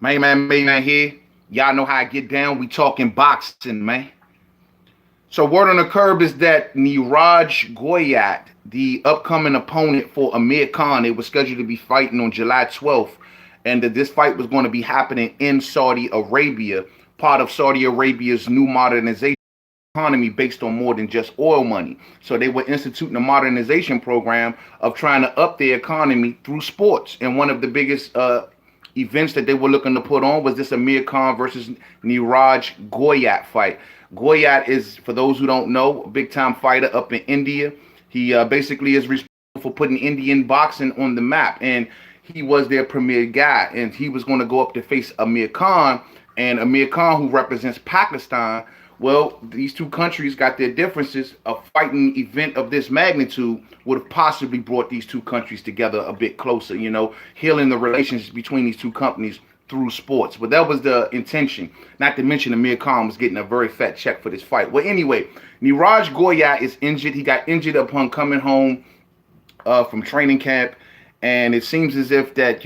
Man here. Y'all know how I get down. We talking boxing, man. So word on the curb is that Neeraj Goyat, the upcoming opponent for Amir Khan, they were scheduled to be fighting on July 12th, and that this fight was going to be happening in Saudi Arabia, part of Saudi Arabia's new modernization economy based on more than just oil money. So they were instituting a modernization program of trying to up their economy through sports. And one of the biggest events that they were looking to put on was this Amir Khan versus Neeraj Goyat fight. Goyat is, for those who don't know, a big time fighter up in India. He basically is responsible for putting Indian boxing on the map, and he was their premier guy. And he was going to go up to face Amir Khan, and Amir Khan, who represents Pakistan. Well, these two countries got their differences. A fighting event of this magnitude would have possibly brought these two countries together a bit closer, healing the relations between these two companies through sports. But that was the intention. Not to mention Amir Khan was getting a very fat check for this fight. Well, anyway, Neeraj Goyat is injured. He got injured upon coming home from training camp. And it seems as if that,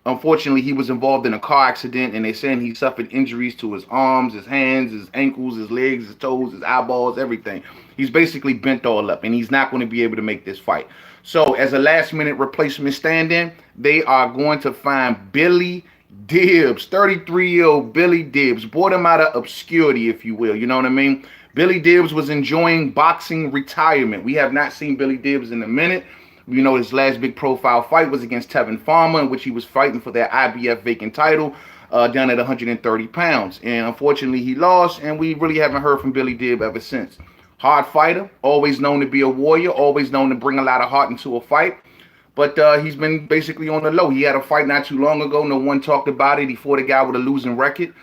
unfortunately, he was involved in a car accident, and they're saying he suffered injuries to his arms, his hands, his ankles, his legs, his toes, his eyeballs, everything. He's basically bent all up, and he's not going to be able to make this fight. So as a last-minute replacement stand-in, they are going to find Billy Dibbs, 33-year-old Billy Dibbs. Brought him out of obscurity, if you will. You know what I mean? Billy Dibbs was enjoying boxing retirement. We have not seen Billy Dibbs in a minute. His last big profile fight was against Tevin Farmer, in which he was fighting for their IBF vacant title down at 130 pounds. And unfortunately, he lost, and we really haven't heard from Billy Dibb ever since. Hard fighter, always known to be a warrior, always known to bring a lot of heart into a fight. But he's been basically on the low. He had a fight not too long ago. No one talked about it. He fought a guy with a losing record.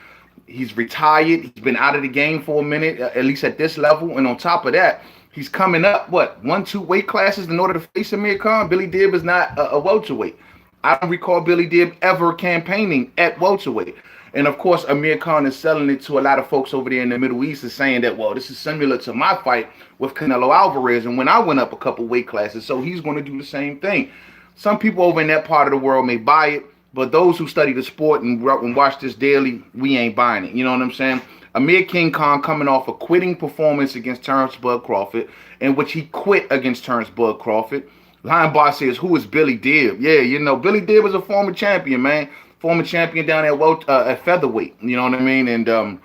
He's retired. He's been out of the game for a minute, at least at this level. And on top of that, he's coming up, 1-2 weight classes in order to face Amir Khan. Billy Dibb is not a welterweight. I don't recall Billy Dibb ever campaigning at welterweight. And of course, Amir Khan is selling it to a lot of folks over there in the Middle East, is saying that, this is similar to my fight with Canelo Alvarez, and when I went up a couple weight classes, so he's going to do the same thing. Some people over in that part of the world may buy it, but those who study the sport and watch this daily, we ain't buying it. You know what I'm saying? Amir King Khan coming off a quitting performance against Terrence Bud Crawford, in which he quit against Terrence Bud Crawford. Lion Boss says, who is Billy Dibb? Yeah, Billy Dibb was a former champion, man. Former champion down at featherweight. You know what I mean? And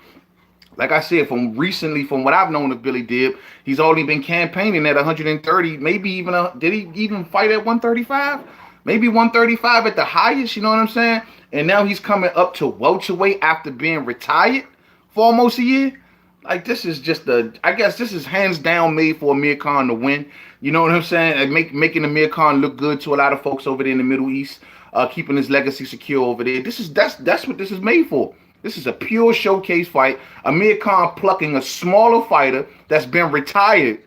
like I said, from what I've known of Billy Dibb, he's only been campaigning at 130, maybe even, did he even fight at 135? Maybe 135 at the highest, you know what I'm saying? And now he's coming up to welterweight after being retired for almost a year. Like, this is just I guess this is hands down made for Amir Khan to win. You know what I'm saying? Like making Amir Khan look good to a lot of folks over there in the Middle East, keeping his legacy secure over there. That's what this is made for. This is a pure showcase fight. Amir Khan plucking a smaller fighter that's been retired,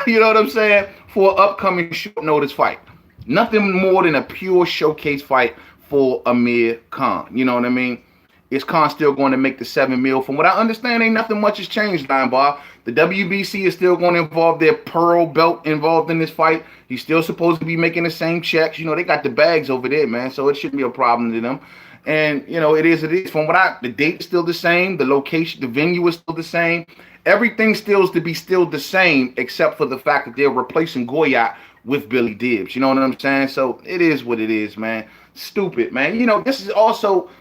you know what I'm saying, for an upcoming short notice fight. Nothing more than a pure showcase fight for Amir Khan. You know what I mean? Is Khan still going to make the $7 million? From what I understand, ain't nothing much has changed, Lion Bar. The WBC is still going to involve their pearl belt involved in this fight. He's still supposed to be making the same checks. They got the bags over there, man, so it shouldn't be a problem to them. And, it is. From the date is still the same. The location, the venue is still the same. Everything still is to be still the same, except for the fact that they're replacing Goyat with Billy Dibbs. You know what I'm saying? So it is what it is, man. Stupid, man. This is also...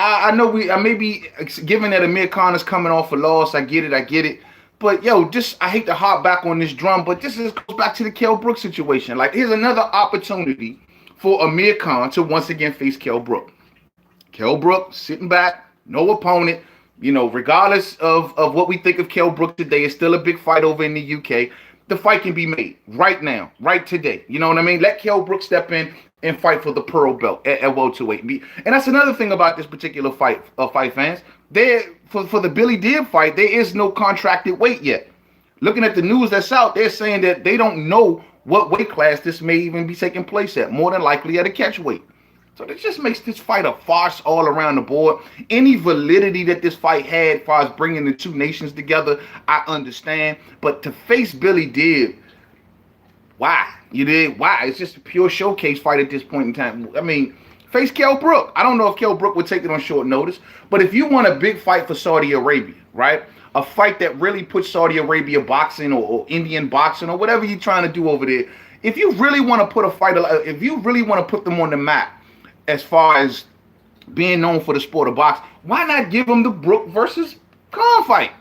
I know I may be, given that Amir Khan is coming off a loss, I get it. But, I hate to hop back on this drum, but this goes back to the Kell Brook situation. Like, here's another opportunity for Amir Khan to once again face Kell Brook. Kell Brook sitting back, no opponent. Regardless of what we think of Kell Brook today, it's still a big fight over in the UK. The fight can be made right now, right today. You know what I mean? Let Kell Brook step in and fight for the pearl belt at welterweight. And that's another thing about this particular fight, fans. For the Billy Dibb fight, there is no contracted weight yet. Looking at the news that's out, they're saying that they don't know what weight class this may even be taking place at. More than likely at a catch weight. So that just makes this fight a farce all around the board. Any validity that this fight had as far as bringing the two nations together, I understand. But to face Billy Dibb, why? Why? It's just a pure showcase fight at this point in time. I mean, Face Kell Brook. I don't know if Kell Brook would take it on short notice, but if you want a big fight for Saudi Arabia, right? A fight that really puts Saudi Arabia boxing or Indian boxing or whatever you're trying to do over there. If you really want to put a fight, if you really want to put them on the map as far as being known for the sport of boxing, why not give them the Brook versus Khan fight?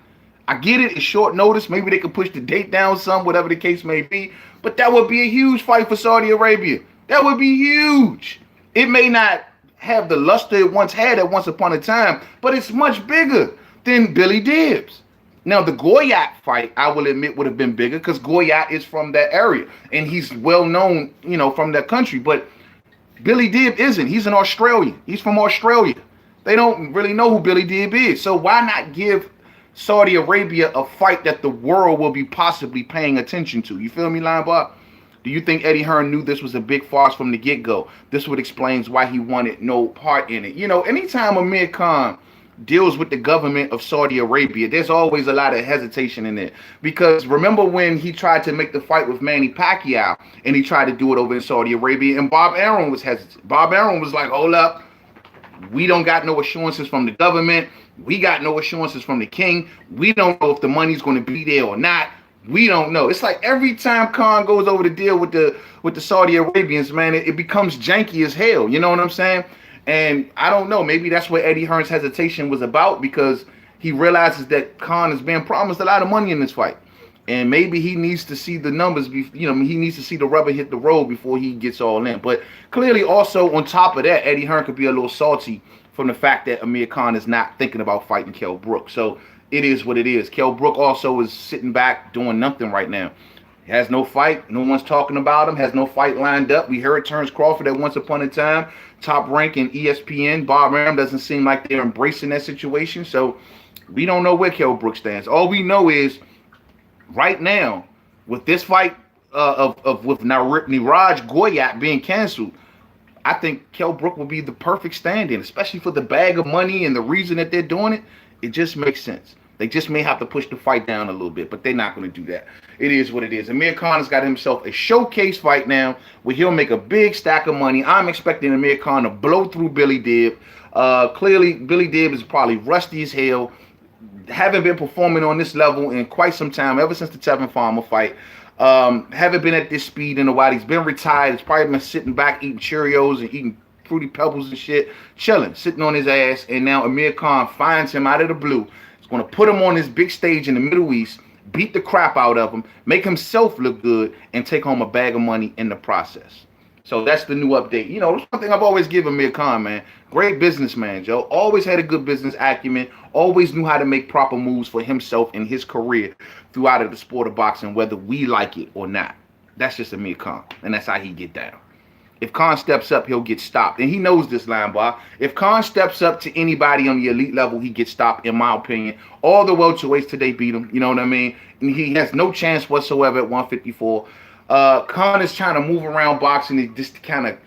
I get it, it's short notice. Maybe they could push the date down some, whatever the case may be. But that would be a huge fight for Saudi Arabia. That would be huge. It may not have the luster it once had at once upon a time, but it's much bigger than Billy Dibbs. Now, the Goyat fight, I will admit, would have been bigger because Goyat is from that area, and he's well known, from that country. But Billy Dibb isn't. He's an Australian. He's from Australia. They don't really know who Billy Dibb is. So why not give Saudi Arabia a fight that the world will be possibly paying attention to? You feel me, Linebar? Do you think Eddie Hearn knew this was a big farce from the get-go? This would explain why he wanted no part in it. Anytime Amir Khan deals with the government of Saudi Arabia, there's always a lot of hesitation in it. Because remember when he tried to make the fight with Manny Pacquiao and he tried to do it over in Saudi Arabia, and Bob Arum was hesitant. Bob Arum was like, hold up, we don't got no assurances from the government. We got no assurances from the king. We don't know if the money's going to be there or not. We don't know. It's like every time Khan goes over to deal with the Saudi Arabians, man, it becomes janky as hell. You know what I'm saying? And I don't know. Maybe that's what Eddie Hearn's hesitation was about, because he realizes that Khan is being promised a lot of money in this fight. And maybe he needs to see the numbers, he needs to see the rubber hit the road before he gets all in. But clearly also on top of that, Eddie Hearn could be a little salty from the fact that Amir Khan is not thinking about fighting Kell Brook. So it is what it is. Kell Brook also is sitting back doing nothing right now. He has no fight. No one's talking about him. Has no fight lined up. We heard Terrence Crawford at once upon a time. Top rank in ESPN. Bob Arum doesn't seem like they're embracing that situation. So we don't know where Kell Brook stands. All we know is right now, with this fight with Neeraj Goyat being canceled, I think Kell Brook will be the perfect stand-in, especially for the bag of money and the reason that they're doing it. It just makes sense. They just may have to push the fight down a little bit, but they're not going to do that. It is what it is. Amir Khan has got himself a showcase fight now where he'll make a big stack of money. I'm expecting Amir Khan to blow through Billy Dibb. Clearly, Billy Dibb is probably rusty as hell. Haven't been performing on this level in quite some time, ever since the Tevin Farmer fight. Haven't been at this speed in a while. He's been retired. He's probably been sitting back eating Cheerios and eating Fruity Pebbles and shit, chilling, sitting on his ass. And now Amir Khan finds him out of the blue. He's going to put him on this big stage in the Middle East, beat the crap out of him, make himself look good, and take home a bag of money in the process. So that's the new update. That's one thing I've always given Amir Khan, man. Great businessman, Joe. Always had a good business acumen. Always knew how to make proper moves for himself in his career throughout the sport of boxing, whether we like it or not. That's just Amir Khan, and that's how he get down. If Khan steps up, he'll get stopped. And he knows this, Linebar. If Khan steps up to anybody on the elite level, he gets stopped, in my opinion. All the welterweights today beat him. You know what I mean? And he has no chance whatsoever at 154. Khan is trying to move around boxing and just kind of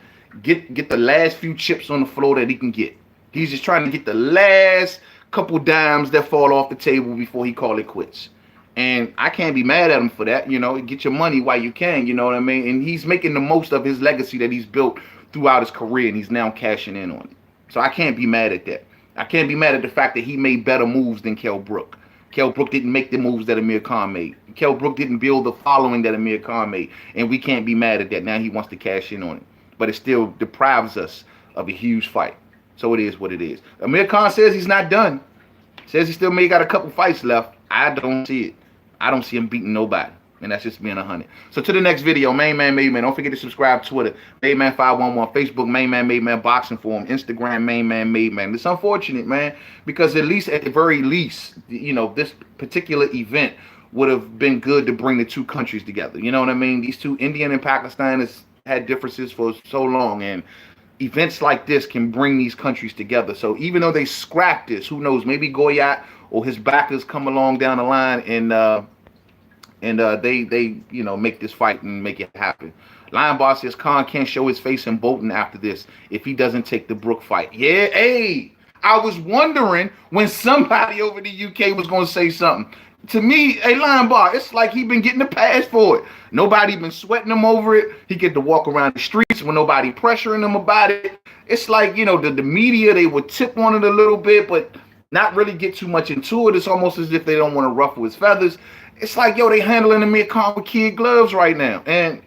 get the last few chips on the floor that he can get. He's just trying to get the last couple dimes that fall off the table before he call it quits. And I can't be mad at him for that. Get your money while you can, you know what I mean? And he's making the most of his legacy that he's built throughout his career, and he's now cashing in on it. So I can't be mad at that. I can't be mad at the fact that he made better moves than Kell Brook. Kell Brook didn't make the moves that Amir Khan made. Kell Brook didn't build the following that Amir Khan made. And we can't be mad at that. Now he wants to cash in on it. But it still deprives us of a huge fight. So it is what it is. Amir Khan says he's not done. Says he still may got a couple fights left. I don't see it. I don't see him beating nobody. And that's just being 100. So to the next video, Main Man, Made Man. Don't forget to subscribe to Twitter, Made Man 511, Facebook, Main Man, Made Man Boxing Forum, Instagram, Main Man, Made Man. It's unfortunate, man, because at the very least, this particular event would have been good to bring the two countries together. You know what I mean? These two, India and Pakistan, has had differences for so long, and events like this can bring these countries together. So even though they scrapped this, who knows? Maybe Goyat or his backers come along down the line and they make this fight and make it happen. Lion Boss says Khan can't show his face in Bolton after this if he doesn't take the Brook fight. Yeah, hey, I was wondering when somebody over the UK was going to say something. To me, a Lion Bar, it's like he been getting a pass for it. Nobody been sweating him over it. He get to walk around the streets when nobody pressuring him about it. It's like, the media, they would tip on it a little bit, but not really get too much into it. It's almost as if they don't want to ruffle his feathers. It's like, they handling Amir Khan with kid gloves right now. And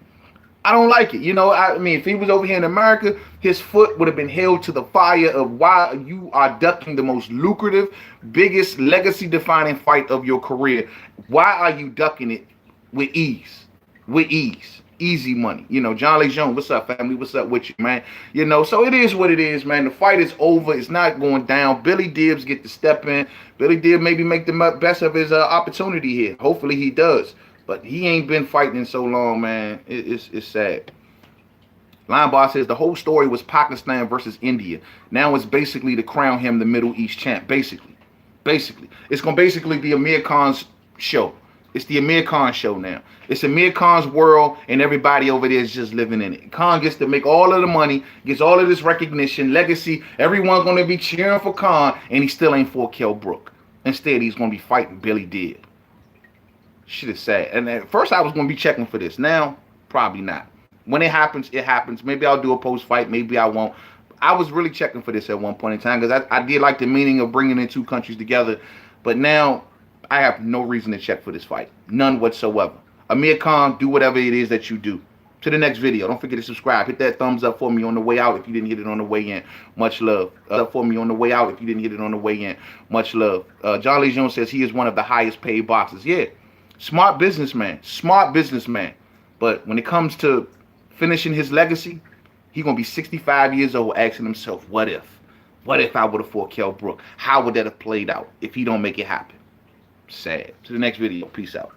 I don't like it. I mean, if he was over here in America, his foot would have been held to the fire of why you are ducking the most lucrative, biggest legacy-defining fight of your career. Why are you ducking it with ease? With ease. Easy money. John Lejeune, what's up, family? What's up with you, man? So it is what it is, man. The fight is over. It's not going down. Billy Dibbs get to step in. Billy Dibbs maybe make the best of his opportunity here. Hopefully he does. But he ain't been fighting in so long, man. It's sad. Lion Bar says the whole story was Pakistan versus India. Now it's basically to crown him the Middle East champ. Basically. It's going to basically be Amir Khan's show. It's the Amir Khan show now. It's Amir Khan's world, and everybody over there is just living in it. Khan gets to make all of the money, gets all of this recognition, legacy. Everyone's going to be cheering for Khan, and he still ain't for Kell Brook. Instead, he's going to be fighting Billy Dibbs. Shit is sad. And at first I was going to be checking for this. Now, probably not. When it happens, it happens. Maybe I'll do a post-fight. Maybe I won't. I was really checking for this at one point in time because I did like the meaning of bringing in two countries together. But now I have no reason to check for this fight. None whatsoever. Amir Khan, do whatever it is that you do. To the next video. Don't forget to subscribe. Hit that thumbs up for me on the way out if you didn't hit it on the way in. Much love. Up for me on the way out if you didn't hit it on the way in. Much love. John Lejeune says he is one of the highest paid boxers. Yeah. Smart businessman. But when it comes to finishing his legacy, he's going to be 65 years old asking himself, what if? What if I would have fought Kell Brook? How would that have played out if he don't make it happen? Sad. To the next video. Peace out.